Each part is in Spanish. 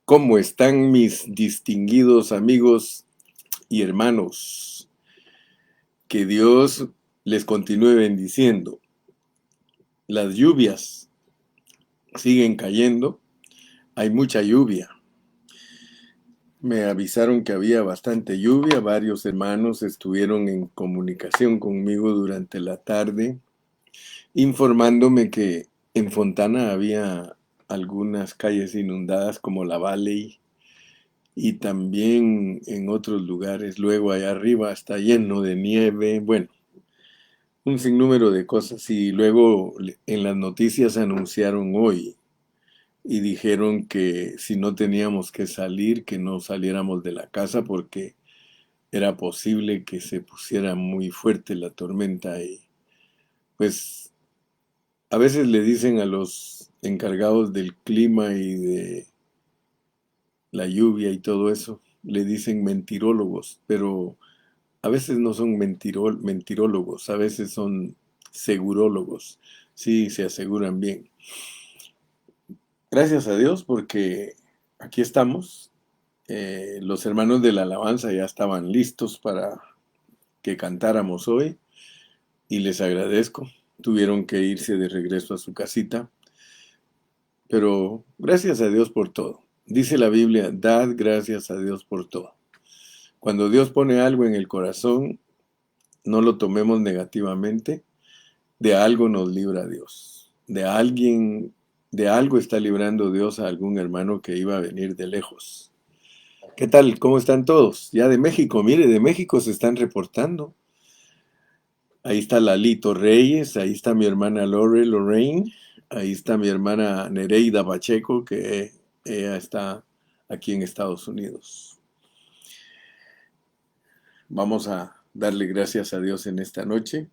¿Cómo están mis distinguidos amigos y hermanos? Que Dios les continúe bendiciendo. Las lluvias siguen cayendo, hay mucha lluvia. Me avisaron que había bastante lluvia, varios hermanos estuvieron en comunicación conmigo durante la tarde, informándome que en Fontana había algunas calles inundadas como la Valley y también en otros lugares. Luego allá arriba está lleno de nieve, bueno, un sinnúmero de cosas. Y luego en las noticias anunciaron hoy y dijeron que si no teníamos que salir, que no saliéramos de la casa porque era posible que se pusiera muy fuerte la tormenta. Y pues a veces le dicen a los encargados del clima y de la lluvia y todo eso, le dicen mentirólogos, pero a veces no son mentirólogos, a veces son segurólogos. Sí, se aseguran bien. Gracias a Dios porque aquí estamos. Los hermanos de la alabanza ya estaban listos para que cantáramos hoy y les agradezco. Tuvieron que irse de regreso a su casita, pero gracias a Dios por todo. Dice la Biblia, dad gracias a Dios por todo. Cuando Dios pone algo en el corazón, no lo tomemos negativamente. De algo nos libra Dios. De algo está librando Dios a algún hermano que iba a venir de lejos. ¿Qué tal? ¿Cómo están todos? Ya de México, mire, de México se están reportando. Ahí está Lalito Reyes, ahí está mi hermana Lorraine, ahí está mi hermana Nereida Pacheco, que ella está aquí en Estados Unidos. Vamos a darle gracias a Dios en esta noche,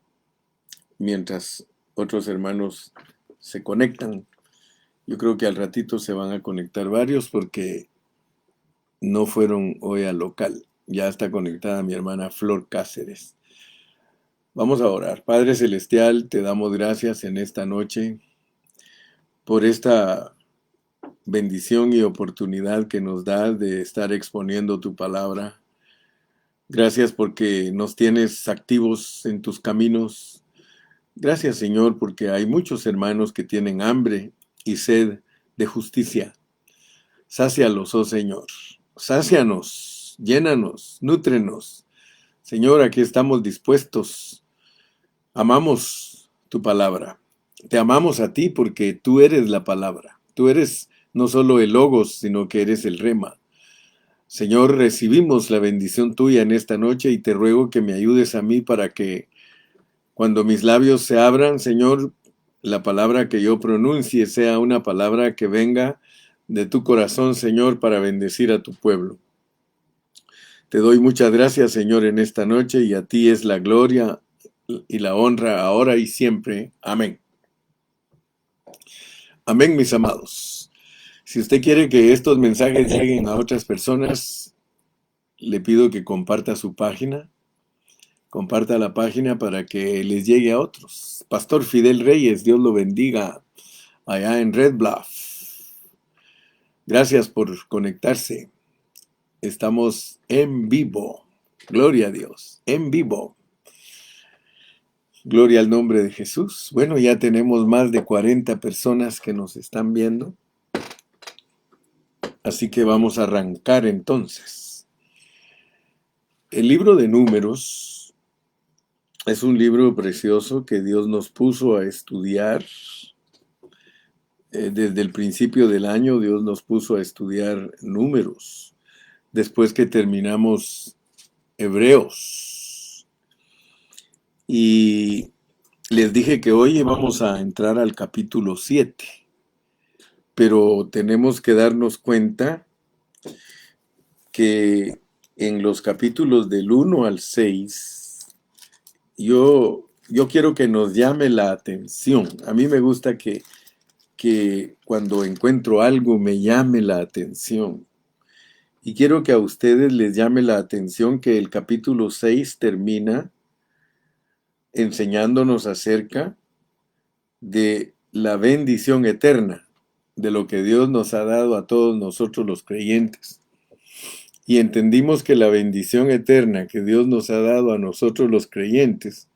mientras otros hermanos se conectan. Yo creo que al ratito se van a conectar varios porque no fueron hoy al local. Ya está conectada mi hermana Flor Cáceres. Vamos a orar. Padre Celestial, te damos gracias en esta noche por esta bendición y oportunidad que nos das de estar exponiendo tu palabra. Gracias porque nos tienes activos en tus caminos. Gracias, Señor, porque hay muchos hermanos que tienen hambre y sed de justicia. Sácialos, oh Señor. Sácianos, llénanos, nútrenos. Señor, aquí estamos dispuestos. Amamos tu palabra. Te amamos a ti porque tú eres la palabra. Tú eres no solo el logos, sino que eres el rema. Señor, recibimos la bendición tuya en esta noche y te ruego que me ayudes a mí para que cuando mis labios se abran, Señor, la palabra que yo pronuncie sea una palabra que venga de tu corazón, Señor, para bendecir a tu pueblo. Te doy muchas gracias, Señor, en esta noche y a ti es la gloria y la honra ahora y siempre. Amén. Amén, mis amados. Si usted quiere que estos mensajes lleguen a otras personas, le pido que comparta su página. Comparta la página para que les llegue a otros. Pastor Fidel Reyes, Dios lo bendiga allá en Red Bluff. Gracias por conectarse. Estamos en vivo. Gloria a Dios. En vivo. Gloria al nombre de Jesús. Bueno, ya tenemos más de 40 personas que nos están viendo. Así que vamos a arrancar entonces. El libro de Números es un libro precioso que Dios nos puso a estudiar. Desde el principio del año Dios nos puso a estudiar Números. Después que terminamos Hebreos. Y les dije que hoy vamos a entrar al capítulo 7. Pero tenemos que darnos cuenta que en los capítulos del 1 al 6, yo quiero que nos llame la atención. A mí me gusta que cuando encuentro algo me llame la atención. Y quiero que a ustedes les llame la atención que el capítulo 6 termina enseñándonos acerca de la bendición eterna. de lo que Dios nos ha dado a todos nosotros los creyentes. Y entendimos que la bendición eterna que Dios nos ha dado a nosotros los creyentes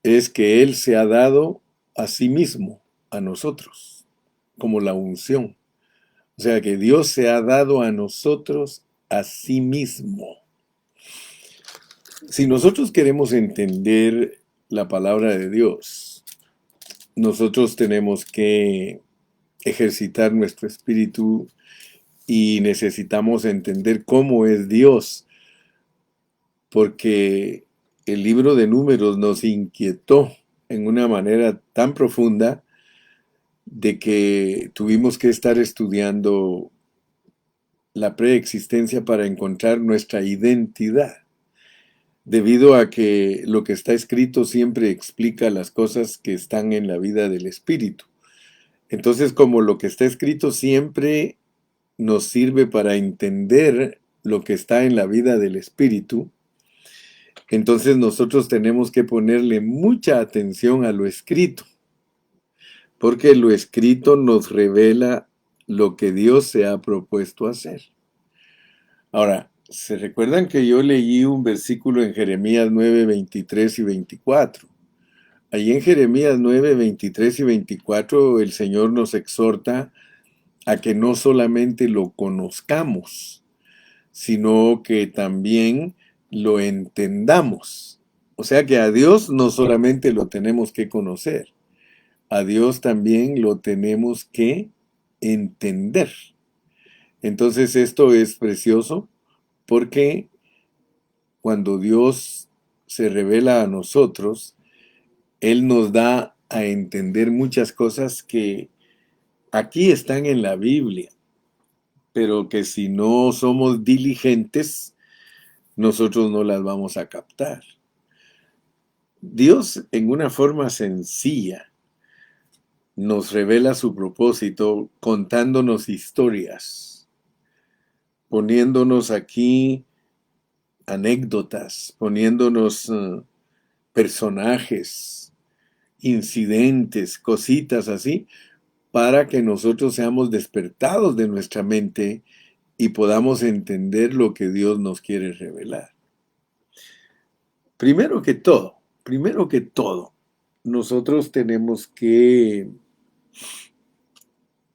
es que Él se ha dado a sí mismo, a nosotros, como la unción. O sea que Dios se ha dado a nosotros a sí mismo. Si nosotros queremos entender la palabra de Dios, nosotros tenemos que ejercitar nuestro espíritu y necesitamos entender cómo es Dios, porque el libro de Números nos inquietó en una manera tan profunda de que tuvimos que estar estudiando la preexistencia para encontrar nuestra identidad, debido a que lo que está escrito siempre explica las cosas que están en la vida del espíritu. Entonces, como lo que está escrito siempre nos sirve para entender lo que está en la vida del espíritu, entonces nosotros tenemos que ponerle mucha atención a lo escrito, porque lo escrito nos revela lo que Dios se ha propuesto hacer. Ahora, ¿se recuerdan que yo leí un versículo en Jeremías 9, 23 y 24? Allí en Jeremías 9, 23 y 24 el Señor nos exhorta a que no solamente lo conozcamos, sino que también lo entendamos. O sea que a Dios no solamente lo tenemos que conocer, a Dios también lo tenemos que entender. Entonces esto es precioso porque cuando Dios se revela a nosotros, Él nos da a entender muchas cosas que aquí están en la Biblia, pero que si no somos diligentes, nosotros no las vamos a captar. Dios, en una forma sencilla, nos revela su propósito contándonos historias, poniéndonos aquí anécdotas, poniéndonos personajes, incidentes, cositas así, para que nosotros seamos despertados de nuestra mente y podamos entender lo que Dios nos quiere revelar. Primero que todo, nosotros tenemos que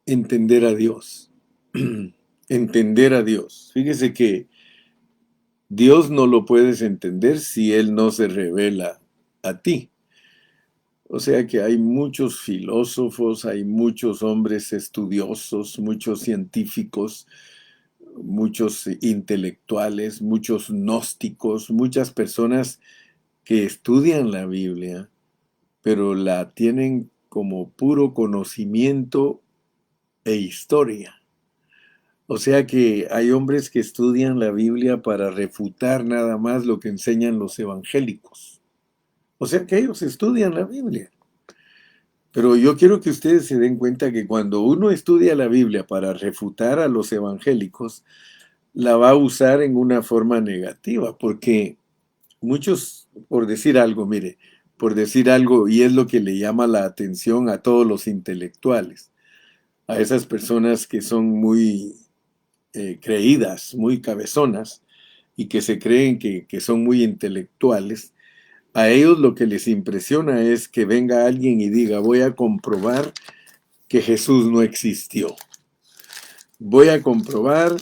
entender a Dios. Entender a Dios. Fíjese que Dios no lo puedes entender si Él no se revela a ti. O sea que hay muchos filósofos, hay muchos hombres estudiosos, muchos científicos, muchos intelectuales, muchos gnósticos, muchas personas que estudian la Biblia, pero la tienen como puro conocimiento e historia. O sea que hay hombres que estudian la Biblia para refutar nada más lo que enseñan los evangélicos. O sea que ellos estudian la Biblia. Pero yo quiero que ustedes se den cuenta que cuando uno estudia la Biblia para refutar a los evangélicos, la va a usar en una forma negativa, porque muchos, por decir algo, mire, por decir algo, y es lo que le llama la atención a todos los intelectuales, a esas personas que son muy creídas, muy cabezonas, y que se creen que son muy intelectuales, a ellos lo que les impresiona es que venga alguien y diga, voy a comprobar que Jesús no existió. Voy a comprobar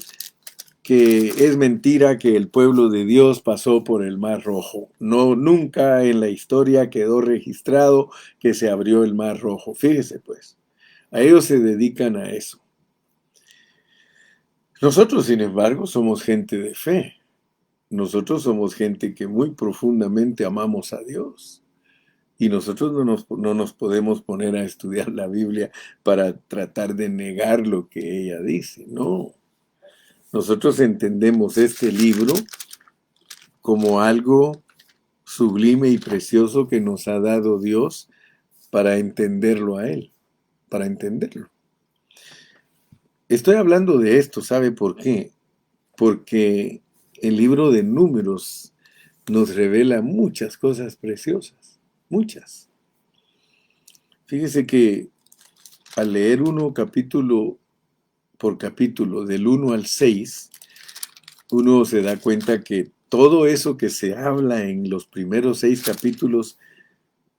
que es mentira que el pueblo de Dios pasó por el Mar Rojo. No, nunca en la historia quedó registrado que se abrió el Mar Rojo. Fíjese pues, a ellos se dedican a eso. Nosotros, sin embargo, somos gente de fe. Nosotros somos gente que muy profundamente amamos a Dios. Y nosotros no nos podemos poner a estudiar la Biblia para tratar de negar lo que ella dice. No. Nosotros entendemos este libro como algo sublime y precioso que nos ha dado Dios para entenderlo a Él, para entenderlo. Estoy hablando de esto, ¿sabe por qué? Porque el libro de Números nos revela muchas cosas preciosas, muchas. Fíjese que al leer uno capítulo por capítulo, del 1 al 6, uno se da cuenta que todo eso que se habla en los primeros 6 capítulos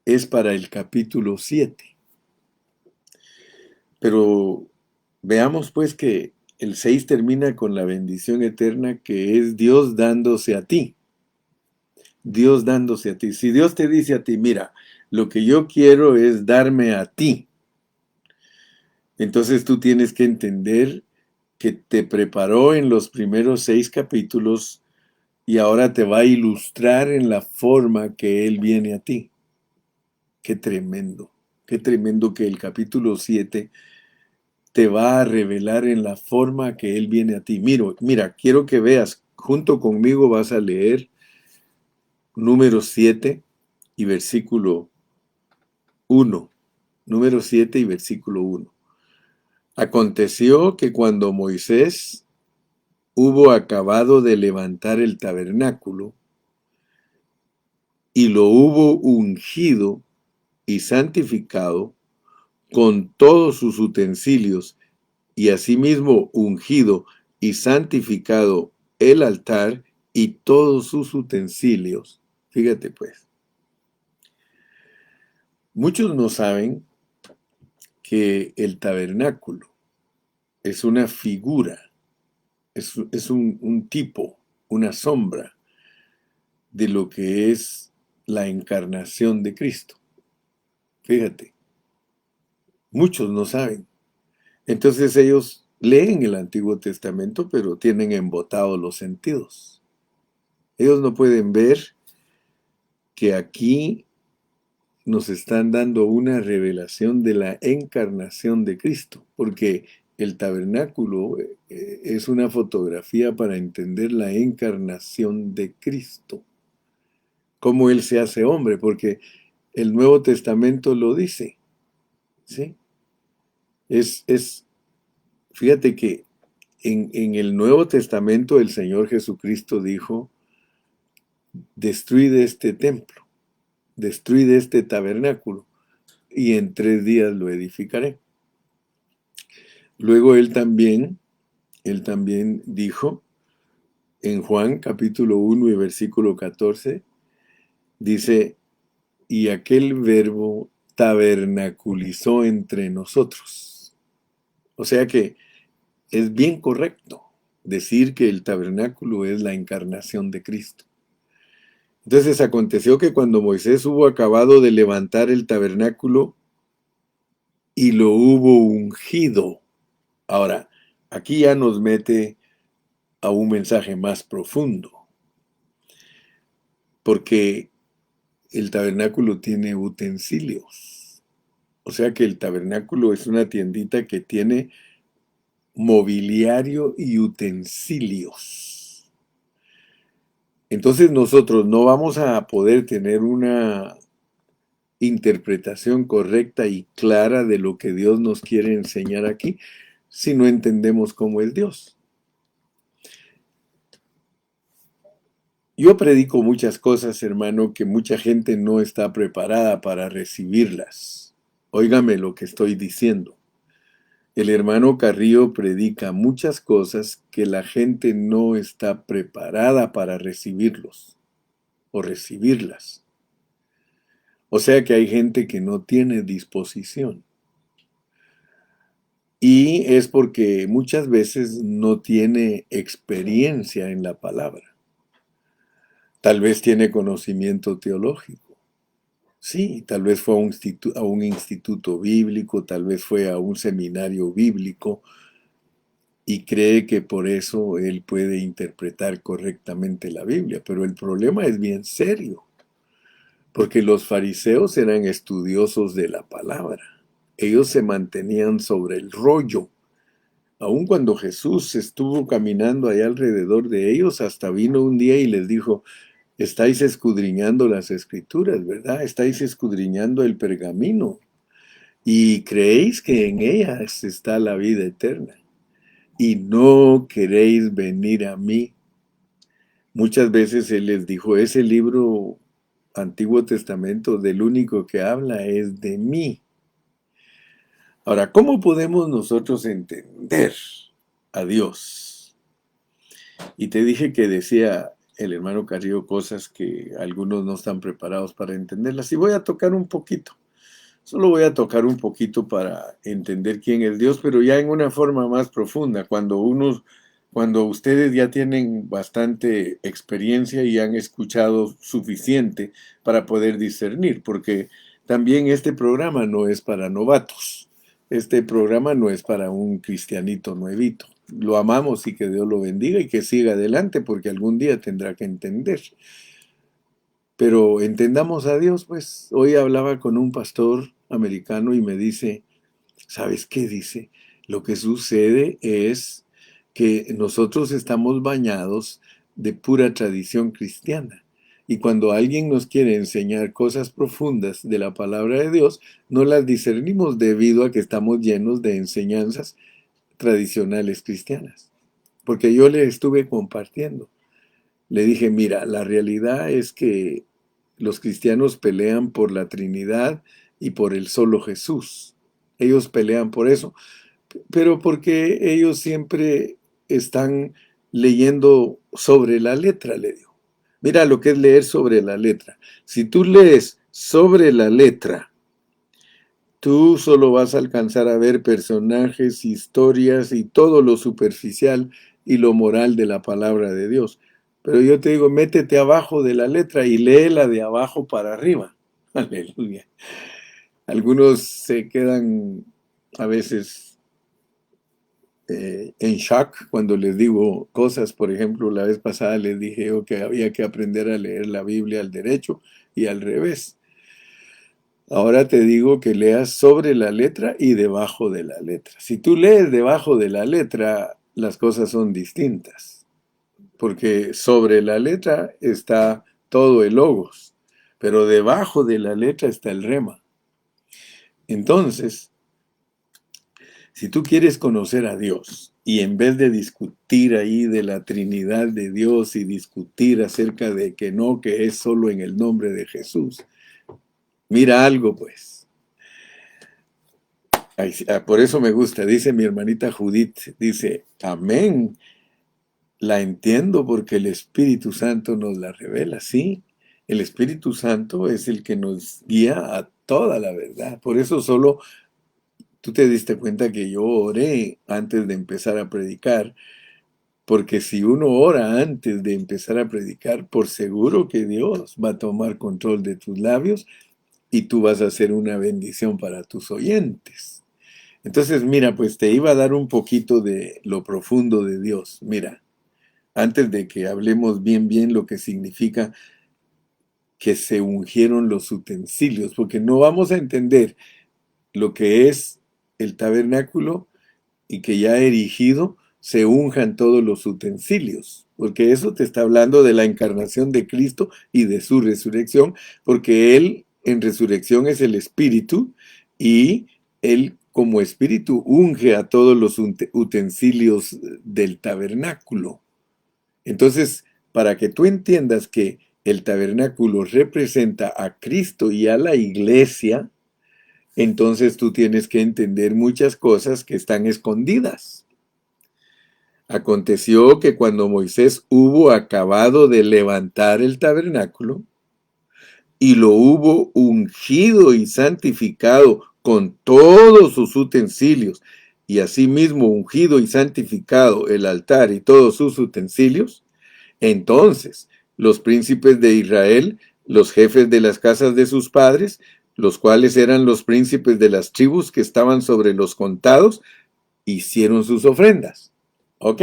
es para el capítulo 7. Pero veamos pues que el 6 termina con la bendición eterna que es Dios dándose a ti. Dios dándose a ti. Si Dios te dice a ti, mira, lo que yo quiero es darme a ti, entonces tú tienes que entender que te preparó en los primeros 6 capítulos y ahora te va a ilustrar en la forma que Él viene a ti. Qué tremendo que el capítulo 7 te va a revelar en la forma que Él viene a ti. Mira, quiero que veas, junto conmigo vas a leer número 7 y versículo 1. Número 7 y versículo 1. Aconteció que cuando Moisés hubo acabado de levantar el tabernáculo y lo hubo ungido y santificado con todos sus utensilios, y asimismo ungido y santificado el altar y todos sus utensilios. Fíjate pues, muchos no saben que el tabernáculo es una figura, es un tipo, una sombra de lo que es la encarnación de Cristo. Fíjate, muchos no saben. Entonces ellos leen el Antiguo Testamento, pero tienen embotados los sentidos. Ellos no pueden ver que aquí nos están dando una revelación de la encarnación de Cristo, porque el tabernáculo es una fotografía para entender la encarnación de Cristo, cómo Él se hace hombre, porque el Nuevo Testamento lo dice, ¿sí? Fíjate que en el Nuevo Testamento el Señor Jesucristo dijo, destruid este templo, destruid este tabernáculo, y en 3 días lo edificaré. Luego él también dijo en Juan capítulo 1 y versículo 14, dice, y aquel verbo tabernaculizó entre nosotros. O sea que es bien correcto decir que el tabernáculo es la encarnación de Cristo. Entonces aconteció que cuando Moisés hubo acabado de levantar el tabernáculo y lo hubo ungido. Ahora, aquí ya nos mete a un mensaje más profundo, porque el tabernáculo tiene utensilios. O sea que el tabernáculo es una tiendita que tiene mobiliario y utensilios. Entonces nosotros no vamos a poder tener una interpretación correcta y clara de lo que Dios nos quiere enseñar aquí si no entendemos cómo es Dios. Yo predico muchas cosas, hermano, que mucha gente no está preparada para recibirlas. Óigame lo que estoy diciendo. El hermano Carrillo predica muchas cosas que la gente no está preparada para recibirlos o recibirlas. O sea que hay gente que no tiene disposición. Y es porque muchas veces no tiene experiencia en la palabra. Tal vez tiene conocimiento teológico. Sí, tal vez fue a un instituto bíblico, tal vez fue a un seminario bíblico y cree que por eso él puede interpretar correctamente la Biblia. Pero el problema es bien serio, porque los fariseos eran estudiosos de la palabra. Ellos se mantenían sobre el rollo. Aun cuando Jesús estuvo caminando allá alrededor de ellos, hasta vino un día y les dijo, estáis escudriñando las escrituras, ¿verdad? Estáis escudriñando el pergamino y creéis que en ellas está la vida eterna y no queréis venir a mí. Muchas veces Él les dijo, ese libro Antiguo Testamento del único que habla es de mí. Ahora, ¿cómo podemos nosotros entender a Dios? Y te dije que decía el hermano Carrillo cosas que algunos no están preparados para entenderlas. Y voy a tocar un poquito. Solo voy a tocar un poquito para entender quién es Dios, pero ya en una forma más profunda, cuando ustedes ya tienen bastante experiencia y han escuchado suficiente para poder discernir, porque también este programa no es para novatos, este programa no es para un cristianito nuevito. Lo amamos y que Dios lo bendiga y que siga adelante, porque algún día tendrá que entender. Pero entendamos a Dios, pues. Hoy hablaba con un pastor americano y me dice, ¿sabes qué dice? Lo que sucede es que nosotros estamos bañados de pura tradición cristiana. Y cuando alguien nos quiere enseñar cosas profundas de la palabra de Dios, no las discernimos debido a que estamos llenos de enseñanzas tradicionales cristianas. Porque yo le estuve compartiendo. Le dije, mira, la realidad es que los cristianos pelean por la Trinidad y por el solo Jesús. Ellos pelean por eso, pero porque ellos siempre están leyendo sobre la letra, le digo. Mira lo que es leer sobre la letra. Si tú lees sobre la letra, tú solo vas a alcanzar a ver personajes, historias y todo lo superficial y lo moral de la palabra de Dios. Pero yo te digo, métete abajo de la letra y léela de abajo para arriba. Aleluya. Algunos se quedan a veces en shock cuando les digo cosas. Por ejemplo, la vez pasada les dije yo que había que aprender a leer la Biblia al derecho y al revés. Ahora te digo que leas sobre la letra y debajo de la letra. Si tú lees debajo de la letra, las cosas son distintas, porque sobre la letra está todo el logos, pero debajo de la letra está el rema. Entonces, si tú quieres conocer a Dios y en vez de discutir ahí de la Trinidad de Dios y discutir acerca de que no, que es solo en el nombre de Jesús, mira algo pues. Por eso me gusta, dice mi hermanita Judith, dice, amén, la entiendo porque el Espíritu Santo nos la revela, sí, el Espíritu Santo es el que nos guía a toda la verdad, por eso solo tú te diste cuenta que yo oré antes de empezar a predicar, porque si uno ora antes de empezar a predicar, por seguro que Dios va a tomar control de tus labios y tú vas a ser una bendición para tus oyentes. Entonces, mira, pues te iba a dar un poquito de lo profundo de Dios. Mira, antes de que hablemos bien lo que significa que se ungieron los utensilios, porque no vamos a entender lo que es el tabernáculo y que ya erigido se unjan todos los utensilios, porque eso te está hablando de la encarnación de Cristo y de su resurrección, porque Él en resurrección es el Espíritu y Él como Espíritu unge a todos los utensilios del tabernáculo. Entonces, para que tú entiendas que el tabernáculo representa a Cristo y a la iglesia, entonces tú tienes que entender muchas cosas que están escondidas. Aconteció que cuando Moisés hubo acabado de levantar el tabernáculo y lo hubo ungido y santificado con todos sus utensilios, y asimismo ungido y santificado el altar y todos sus utensilios, entonces los príncipes de Israel, los jefes de las casas de sus padres, los cuales eran los príncipes de las tribus que estaban sobre los contados, hicieron sus ofrendas. Ok.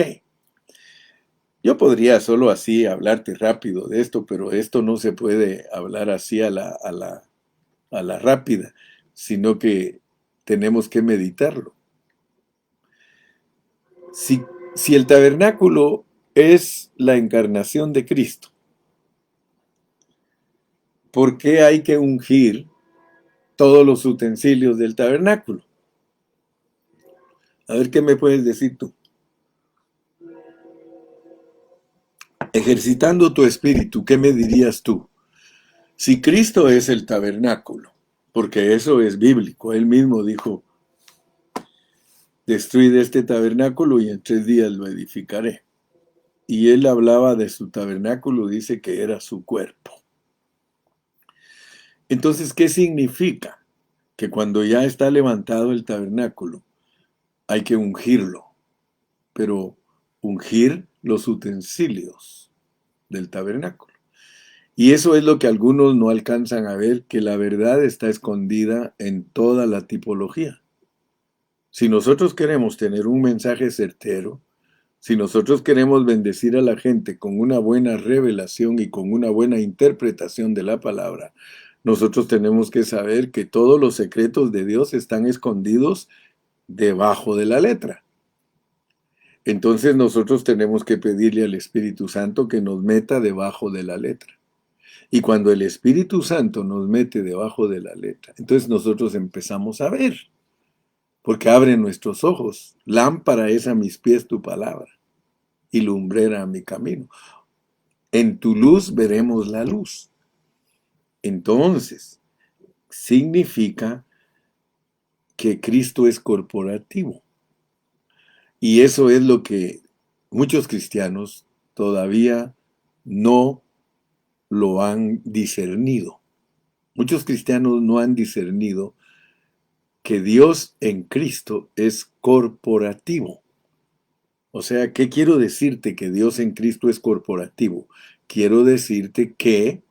Yo podría solo así hablarte rápido de esto, pero esto no se puede hablar así a la rápida, sino que tenemos que meditarlo. Si el tabernáculo es la encarnación de Cristo, ¿por qué hay que ungir todos los utensilios del tabernáculo? A ver qué me puedes decir tú. Ejercitando tu espíritu, ¿qué me dirías tú? Si Cristo es el tabernáculo, porque eso es bíblico, Él mismo dijo, destruid este tabernáculo y en 3 días lo edificaré. Y él hablaba de su tabernáculo, dice que era su cuerpo. Entonces, ¿qué significa? Que cuando ya está levantado el tabernáculo, hay que ungirlo, pero ungir los utensilios del tabernáculo. Y eso es lo que algunos no alcanzan a ver, que la verdad está escondida en toda la tipología. Si nosotros queremos tener un mensaje certero, si nosotros queremos bendecir a la gente con una buena revelación y con una buena interpretación de la palabra, nosotros tenemos que saber que todos los secretos de Dios están escondidos debajo de la letra. Entonces nosotros tenemos que pedirle al Espíritu Santo que nos meta debajo de la letra. Y cuando el Espíritu Santo nos mete debajo de la letra, entonces nosotros empezamos a ver, porque abre nuestros ojos. Lámpara es a mis pies tu palabra y lumbrera a mi camino. En tu luz veremos la luz. Entonces, significa que Cristo es corporativo. Y eso es lo que muchos cristianos todavía no lo han discernido. Muchos cristianos no han discernido que Dios en Cristo es corporativo. O sea, ¿qué quiero decirte que Dios en Cristo es corporativo? Quiero decirte que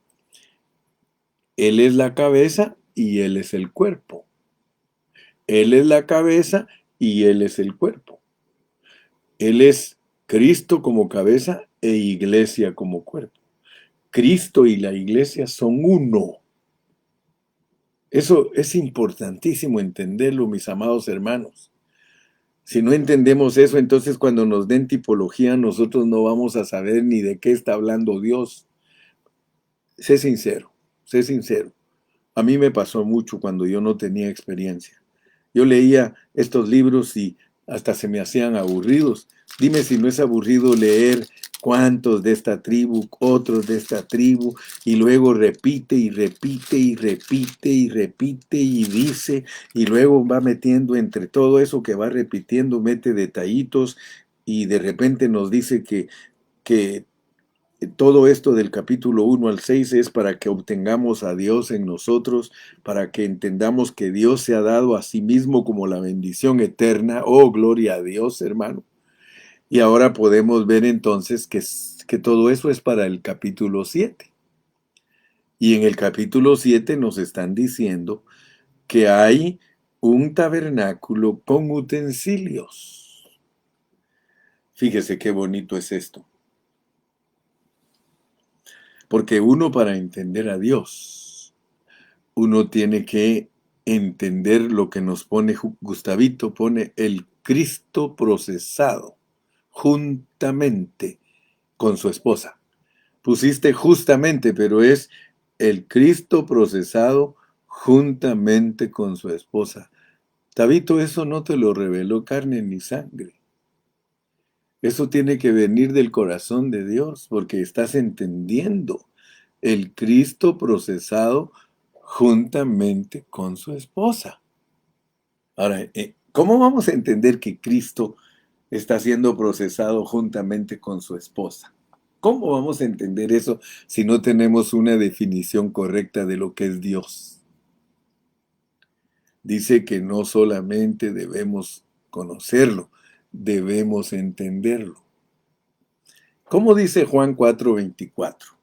Él es la cabeza y Él es el cuerpo. Él es la cabeza y Él es el cuerpo. Él es Cristo como cabeza e iglesia como cuerpo. Cristo y la iglesia son uno. Eso es importantísimo entenderlo, mis amados hermanos. Si no entendemos eso, entonces cuando nos den tipología, nosotros no vamos a saber ni de qué está hablando Dios. Sé sincero, sé sincero. A mí me pasó mucho cuando yo no tenía experiencia. Yo leía estos libros y hasta se me hacían aburridos. Dime si no es aburrido leer cuántos de esta tribu, otros de esta tribu, y luego repite y repite y repite y repite y dice, y luego va metiendo entre todo eso que va repitiendo, mete detallitos y de repente nos dice que todo esto del capítulo 1 al 6 es para que obtengamos a Dios en nosotros, para que entendamos que Dios se ha dado a sí mismo como la bendición eterna. Oh, gloria a Dios, hermano. Y ahora podemos ver entonces que todo eso es para el capítulo 7. Y en el capítulo 7 nos están diciendo que hay un tabernáculo con utensilios. Fíjese qué bonito es esto. Porque uno para entender a Dios, uno tiene que entender lo que nos pone Gustavito, pone el Cristo procesado juntamente con su esposa. Pusiste justamente, pero es el Cristo procesado juntamente con su esposa. Tabito, eso no te lo reveló carne ni sangre. Eso tiene que venir del corazón de Dios, porque estás entendiendo el Cristo procesado juntamente con su esposa. Ahora, ¿cómo vamos a entender que Cristo está siendo procesado juntamente con su esposa? ¿Cómo vamos a entender eso si no tenemos una definición correcta de lo que es Dios? Dice que no solamente debemos conocerlo, debemos entenderlo. ¿Cómo dice Juan 4:24?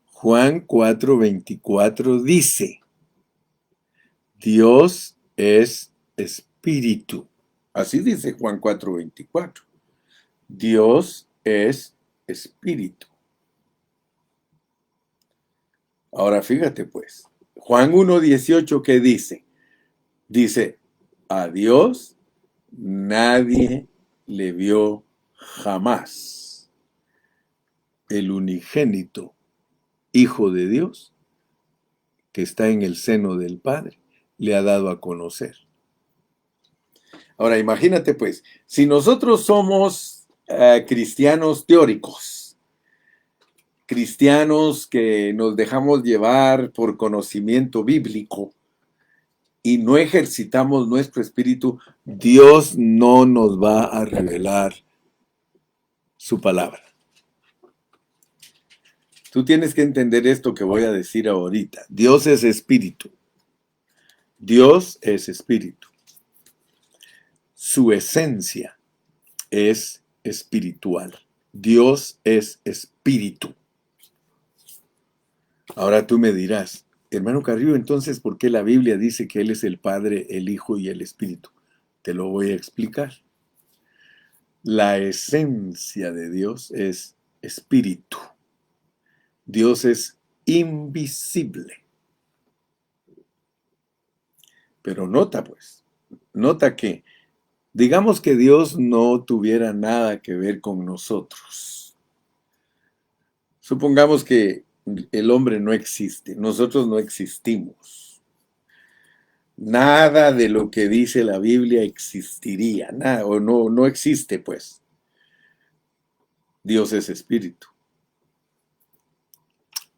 Juan 4:24 dice, Dios es espíritu. Así dice Juan 4:24. Dios es espíritu. Ahora fíjate pues, Juan 1:18, ¿qué dice? Dice, a Dios nadie le vio jamás. El unigénito Hijo de Dios, que está en el seno del Padre, le ha dado a conocer. Ahora imagínate pues, si nosotros somos cristianos teóricos, cristianos que nos dejamos llevar por conocimiento bíblico, y no ejercitamos nuestro espíritu, Dios no nos va a revelar su palabra. Tú tienes que entender esto que voy a decir ahorita. Dios es espíritu. Dios es espíritu. Su esencia es espiritual. Dios es espíritu. Ahora tú me dirás, hermano Carrillo, entonces, ¿por qué la Biblia dice que Él es el Padre, el Hijo y el Espíritu? Te lo voy a explicar. La esencia de Dios es espíritu. Dios es invisible. Pero nota que, digamos que Dios no tuviera nada que ver con nosotros. Supongamos que el hombre no existe, nosotros no existimos. Nada de lo que dice la Biblia existiría, nada, o no existe, pues. Dios es espíritu.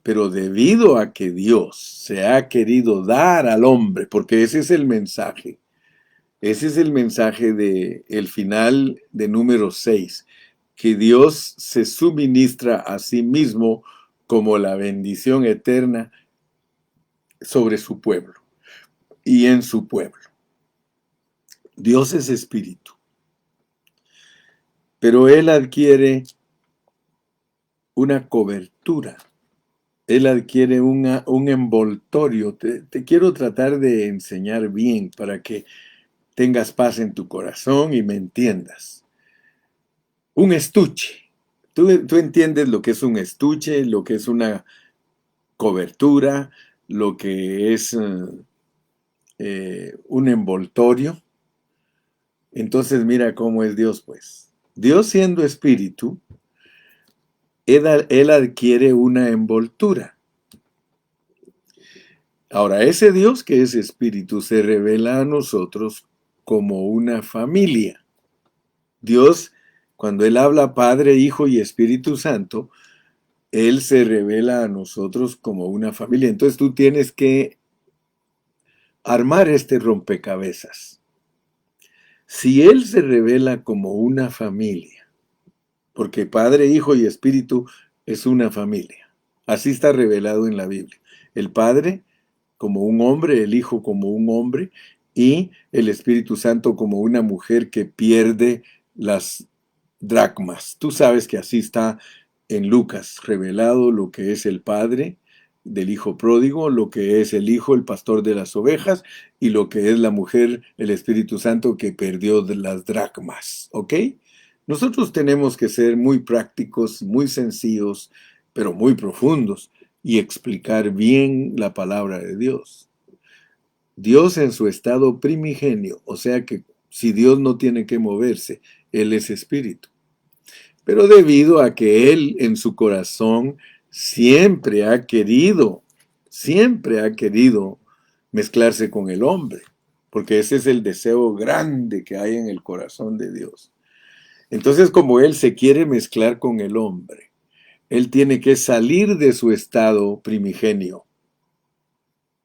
Pero debido a que Dios se ha querido dar al hombre, porque ese es el mensaje de el final de número 6, que Dios se suministra a sí mismo como la bendición eterna sobre su pueblo y en su pueblo. Dios es espíritu, pero Él adquiere una cobertura. Él adquiere un envoltorio. Te quiero tratar de enseñar bien para que tengas paz en tu corazón y me entiendas. Un estuche. Tú entiendes lo que es un estuche, lo que es una cobertura, lo que es un envoltorio. Entonces mira cómo es Dios, pues. Dios siendo espíritu, él adquiere una envoltura. Ahora, ese Dios que es espíritu se revela a nosotros como una familia. Dios, cuando Él habla Padre, Hijo y Espíritu Santo, Él se revela a nosotros como una familia. Entonces tú tienes que armar este rompecabezas. Si Él se revela como una familia, porque Padre, Hijo y Espíritu es una familia. Así está revelado en la Biblia. El Padre como un hombre, el Hijo como un hombre y el Espíritu Santo como una mujer que pierde las dracmas. Tú sabes que así está en Lucas revelado lo que es el Padre del Hijo pródigo, lo que es el Hijo, el pastor de las ovejas, y lo que es la mujer, el Espíritu Santo que perdió las dracmas. ¿Ok? Nosotros tenemos que ser muy prácticos, muy sencillos, pero muy profundos y explicar bien la palabra de Dios. Dios en su estado primigenio, o sea que si Dios no tiene que moverse, Él es espíritu. Pero debido a que Él en su corazón siempre ha querido mezclarse con el hombre, porque ese es el deseo grande que hay en el corazón de Dios. Entonces, como Él se quiere mezclar con el hombre, Él tiene que salir de su estado primigenio.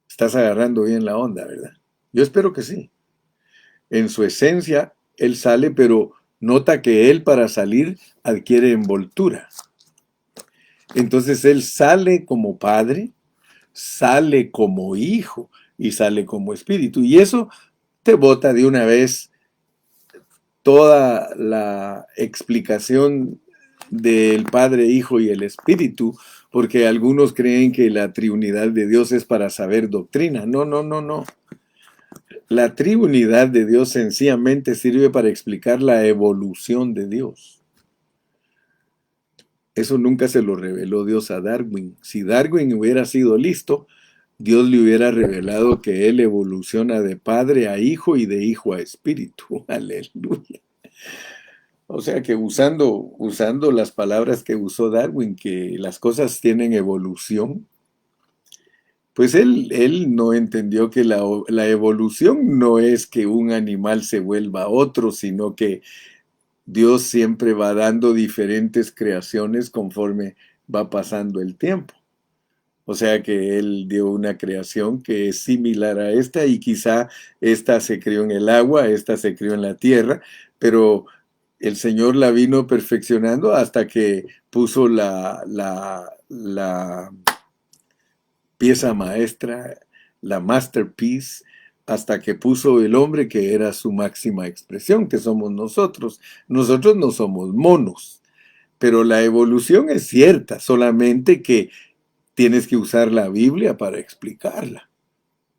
Estás agarrando bien la onda, ¿verdad? Yo espero que sí. En su esencia, Él sale, pero nota que Él para salir adquiere envoltura. Entonces Él sale como Padre, sale como Hijo y sale como Espíritu. Y eso te bota de una vez toda la explicación del Padre, Hijo y el Espíritu, porque algunos creen que la Trinidad de Dios es para saber doctrina. No, no, no, no. La Trinidad de Dios sencillamente sirve para explicar la evolución de Dios. Eso nunca se lo reveló Dios a Darwin. Si Darwin hubiera sido listo, Dios le hubiera revelado que él evoluciona de padre a hijo y de hijo a espíritu. Aleluya. O sea que usando las palabras que usó Darwin, que las cosas tienen evolución, pues él no entendió que la evolución no es que un animal se vuelva otro, sino que Dios siempre va dando diferentes creaciones conforme va pasando el tiempo. O sea que Él dio una creación que es similar a esta y quizá esta se crió en el agua, esta se crió en la tierra, pero el Señor la vino perfeccionando hasta que puso la pieza maestra, la masterpiece, hasta que puso el hombre que era su máxima expresión, que somos nosotros. Nosotros no somos monos, pero la evolución es cierta, solamente que tienes que usar la Biblia para explicarla.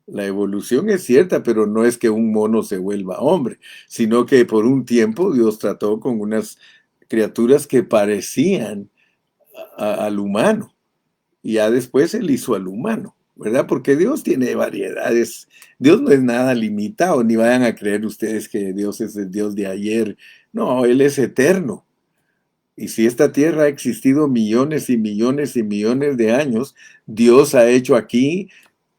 La evolución es cierta, pero no es que un mono se vuelva hombre, sino que por un tiempo Dios trató con unas criaturas que parecían al humano y ya después Él hizo al humano, ¿verdad? Porque Dios tiene variedades. Dios no es nada limitado, ni vayan a creer ustedes que Dios es el Dios de ayer. No, Él es eterno. Y si esta tierra ha existido millones y millones y millones de años, Dios ha hecho aquí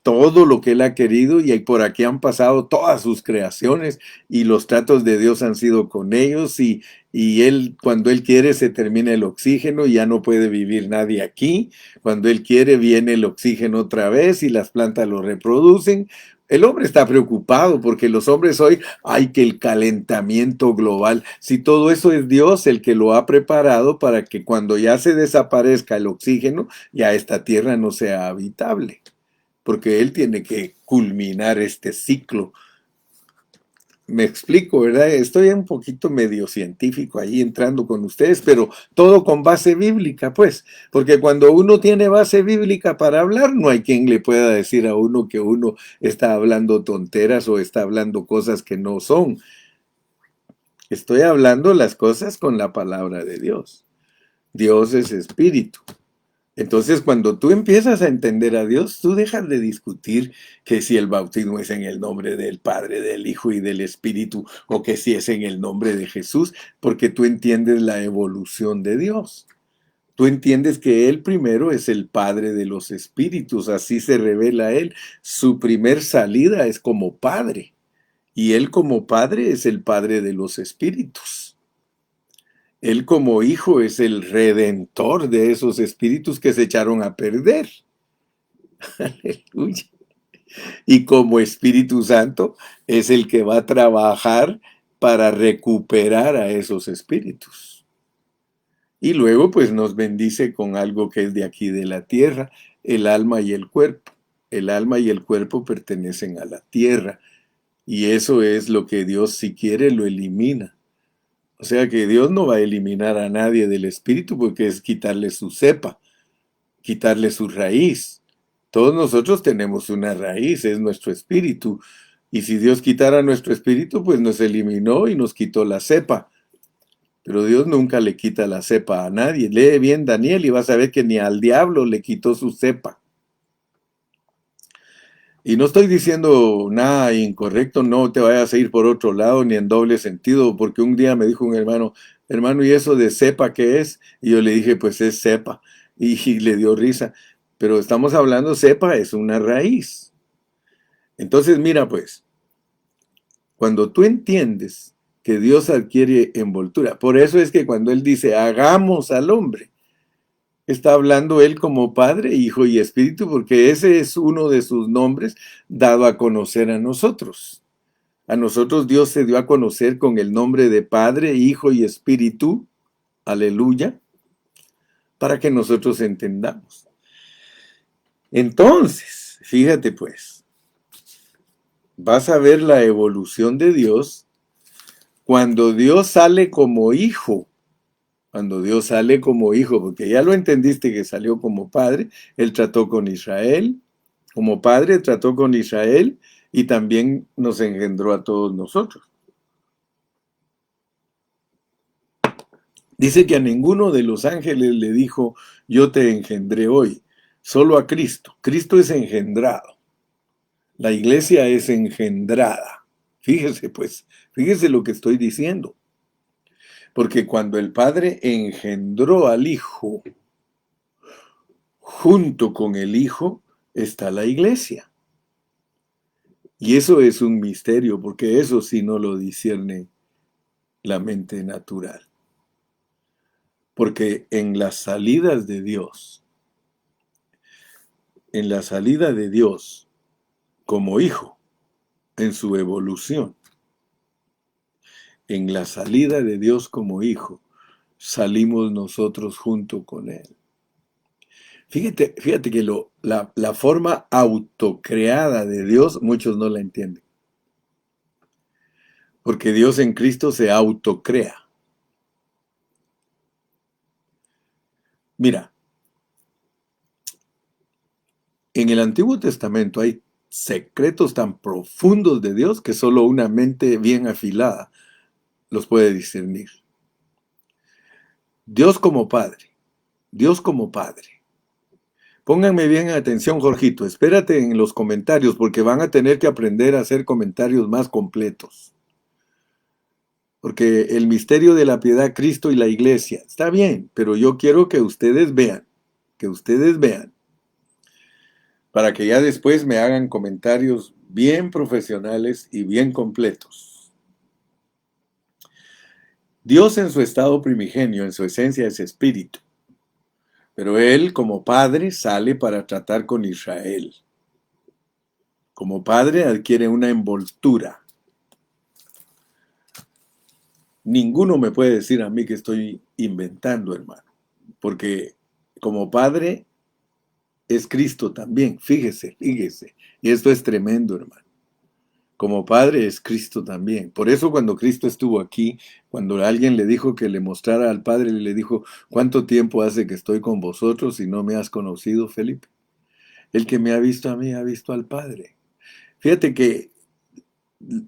todo lo que Él ha querido y por aquí han pasado todas sus creaciones y los tratos de Dios han sido con ellos y Él, cuando Él quiere, se termina el oxígeno y ya no puede vivir nadie aquí. Cuando Él quiere, viene el oxígeno otra vez y las plantas lo reproducen. El hombre está preocupado porque los hombres hoy, hay que el calentamiento global. Si todo eso es Dios el que lo ha preparado para que cuando ya se desaparezca el oxígeno, ya esta tierra no sea habitable, porque Él tiene que culminar este ciclo. Me explico, ¿verdad? Estoy un poquito medio científico ahí entrando con ustedes, pero todo con base bíblica, pues, porque cuando uno tiene base bíblica para hablar, no hay quien le pueda decir a uno que uno está hablando tonteras o está hablando cosas que no son. Estoy hablando las cosas con la palabra de Dios. Dios es espíritu. Entonces, cuando tú empiezas a entender a Dios, tú dejas de discutir que si el bautismo es en el nombre del Padre, del Hijo y del Espíritu, o que si es en el nombre de Jesús, porque tú entiendes la evolución de Dios. Tú entiendes que Él primero es el Padre de los Espíritus, así se revela Él. Su primer salida es como Padre, y Él como Padre es el Padre de los Espíritus. Él como hijo es el redentor de esos espíritus que se echaron a perder. Aleluya. Y como Espíritu Santo es el que va a trabajar para recuperar a esos espíritus. Y luego pues nos bendice con algo que es de aquí de la tierra, el alma y el cuerpo. El alma y el cuerpo pertenecen a la tierra. Y eso es lo que Dios, si quiere, lo elimina. O sea que Dios no va a eliminar a nadie del espíritu porque es quitarle su cepa, quitarle su raíz. Todos nosotros tenemos una raíz, es nuestro espíritu. Y si Dios quitara nuestro espíritu, pues nos eliminó y nos quitó la cepa. Pero Dios nunca le quita la cepa a nadie. Lee bien Daniel y vas a ver que ni al diablo le quitó su cepa. Y no estoy diciendo nada incorrecto, no te vayas a ir por otro lado ni en doble sentido, porque un día me dijo un hermano, hermano, ¿y eso de cepa qué es? Y yo le dije, pues es cepa. Y le dio risa. Pero estamos hablando, cepa es una raíz. Entonces, mira pues, cuando tú entiendes que Dios adquiere envoltura, por eso es que cuando Él dice, hagamos al hombre, está hablando Él como Padre, Hijo y Espíritu, porque ese es uno de sus nombres dado a conocer a nosotros. A nosotros Dios se dio a conocer con el nombre de Padre, Hijo y Espíritu, aleluya, para que nosotros entendamos. Entonces, fíjate pues, vas a ver la evolución de Dios cuando Dios sale como hijo. Cuando Dios sale como hijo, porque ya lo entendiste que salió como padre, Él trató con Israel, como padre trató con Israel y también nos engendró a todos nosotros. Dice que a ninguno de los ángeles le dijo, yo te engendré hoy, solo a Cristo. Cristo es engendrado. La iglesia es engendrada. Fíjese pues, fíjese lo que estoy diciendo. Porque cuando el Padre engendró al Hijo, junto con el Hijo está la iglesia. Y eso es un misterio, porque eso sí no lo discierne la mente natural. Porque en las salidas de Dios, en la salida de Dios como hijo, en su evolución, en la salida de Dios como hijo, salimos nosotros junto con Él. Fíjate que la forma autocreada de Dios, muchos no la entienden. Porque Dios en Cristo se autocrea. Mira, en el Antiguo Testamento hay secretos tan profundos de Dios que solo una mente bien afilada los puede discernir. Dios como Padre, Dios como Padre. Pónganme bien atención, Jorgito, espérate en los comentarios porque van a tener que aprender a hacer comentarios más completos. Porque el misterio de la piedad, Cristo y la iglesia, está bien, pero yo quiero que ustedes vean, para que ya después me hagan comentarios bien profesionales y bien completos. Dios en su estado primigenio, en su esencia es espíritu, pero Él como Padre sale para tratar con Israel. Como Padre adquiere una envoltura. Ninguno me puede decir a mí que estoy inventando, hermano, porque como Padre es Cristo también, fíjese, y esto es tremendo, hermano. Como Padre es Cristo también. Por eso cuando Cristo estuvo aquí, cuando alguien le dijo que le mostrara al Padre, le dijo, ¿cuánto tiempo hace que estoy con vosotros y no me has conocido, Felipe? El que me ha visto a mí ha visto al Padre. Fíjate que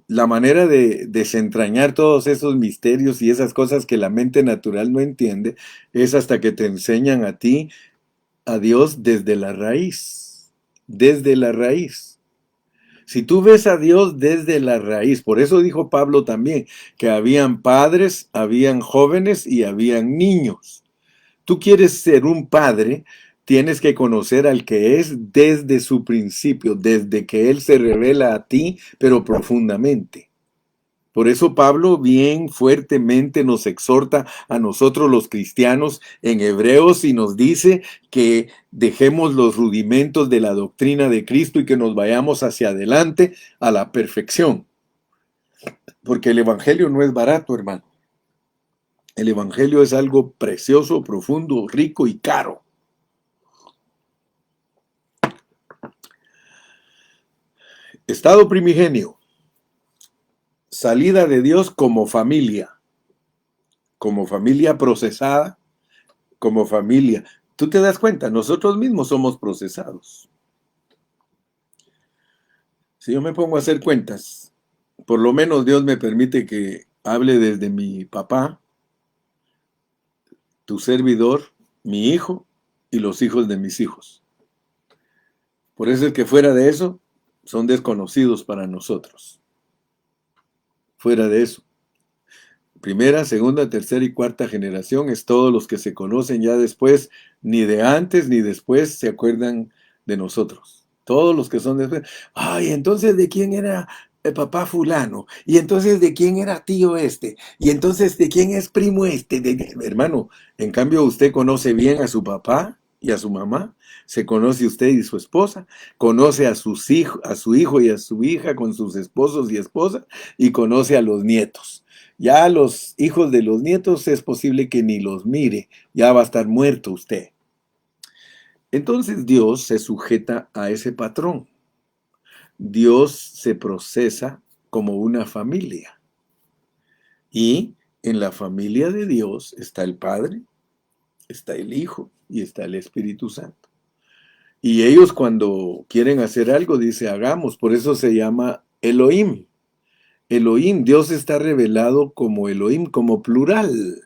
la manera de desentrañar todos esos misterios y esas cosas que la mente natural no entiende es hasta que te enseñan a ti, a Dios desde la raíz. Desde la raíz. Si tú ves a Dios desde la raíz, por eso dijo Pablo también, que habían padres, habían jóvenes y habían niños. Tú quieres ser un padre, tienes que conocer al que es desde su principio, desde que Él se revela a ti, pero profundamente. Por eso Pablo bien fuertemente nos exhorta a nosotros los cristianos en Hebreos y nos dice que dejemos los rudimentos de la doctrina de Cristo y que nos vayamos hacia adelante a la perfección. Porque el Evangelio no es barato, hermano. El Evangelio es algo precioso, profundo, rico y caro. Estado primigenio. Salida de Dios como familia procesada, como familia. Tú te das cuenta, nosotros mismos somos procesados. Si yo me pongo a hacer cuentas, por lo menos Dios me permite que hable desde mi papá, tu servidor, mi hijo y los hijos de mis hijos. Por eso es que fuera de eso, son desconocidos para nosotros. Fuera de eso. Primera, segunda, tercera y cuarta generación es todos los que se conocen ya después, ni de antes ni después se acuerdan de nosotros. Todos los que son después. Ay, entonces ¿de quién era el papá fulano? Y entonces ¿de quién era tío este? Y entonces ¿de quién es primo este? Hermano, en cambio usted conoce bien a su papá y a su mamá. Se conoce usted y su esposa. Conoce a sus hijos, a su hijo y a su hija con sus esposos y esposas. Y conoce a los nietos. Ya los hijos de los nietos es posible que ni los mire, ya va a estar muerto usted. Entonces Dios se sujeta a ese patrón. Dios se procesa como una familia. Y en la familia de Dios está el Padre, está el Hijo y está el Espíritu Santo. Y ellos cuando quieren hacer algo, dice hagamos, por eso se llama Elohim. Elohim, Dios está revelado como Elohim, como plural.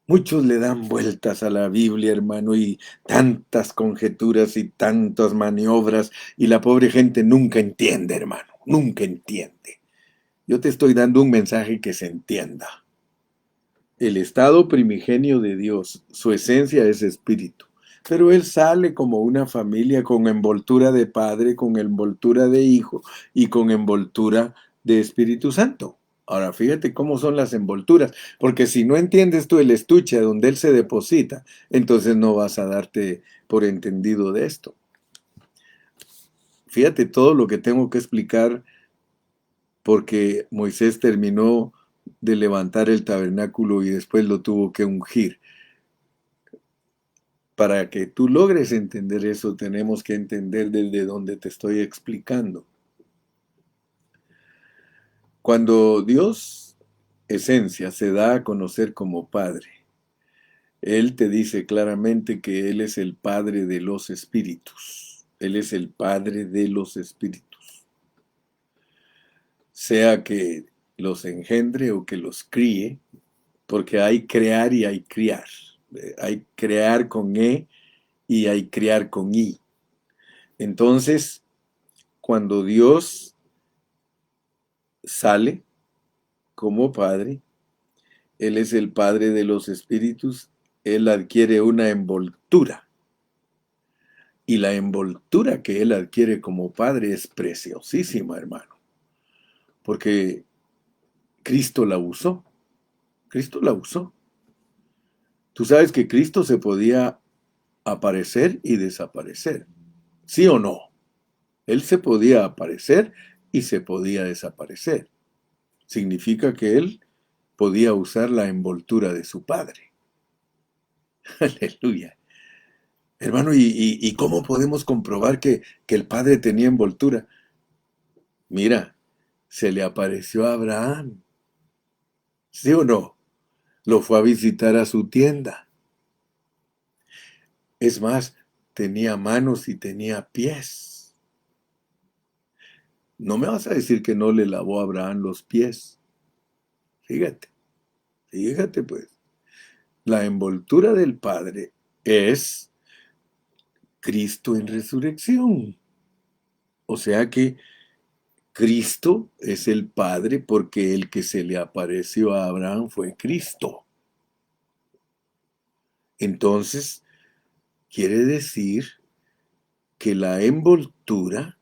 Muchos le dan vueltas a la Biblia, hermano, y tantas conjeturas y tantas maniobras, y la pobre gente nunca entiende, hermano, nunca entiende. Yo te estoy dando un mensaje que se entienda. El estado primigenio de Dios, su esencia es espíritu, pero Él sale como una familia con envoltura de Padre, con envoltura de Hijo y con envoltura de Espíritu Santo. Ahora, fíjate cómo son las envolturas, porque si no entiendes tú el estuche donde Él se deposita, entonces no vas a darte por entendido de esto. Fíjate todo lo que tengo que explicar porque Moisés terminó de levantar el tabernáculo y después lo tuvo que ungir. Para que tú logres entender eso, tenemos que entender desde donde te estoy explicando. Cuando Dios, esencia, se da a conocer como Padre, Él te dice claramente que Él es el Padre de los espíritus. Él es el Padre de los espíritus. Sea que los engendre o que los críe, porque hay crear y hay criar. Hay crear con E y hay criar con I. Entonces, cuando Dios sale como Padre, Él es el Padre de los espíritus, Él adquiere una envoltura. Y la envoltura que Él adquiere como Padre es preciosísima, hermano. Porque Cristo la usó. Cristo la usó. Tú sabes que Cristo se podía aparecer y desaparecer. ¿Sí o no? Él se podía aparecer y se podía desaparecer. Significa que Él podía usar la envoltura de su Padre. Aleluya. Hermano, ¿y cómo podemos comprobar que el Padre tenía envoltura? Mira, se le apareció a Abraham. ¿Sí o no? Lo fue a visitar a su tienda. Es más, tenía manos y tenía pies. No me vas a decir que no le lavó a Abraham los pies. Fíjate, fíjate pues. La envoltura del Padre es Cristo en resurrección. O sea que Cristo es el Padre porque el que se le apareció a Abraham fue Cristo. Entonces, quiere decir que la envoltura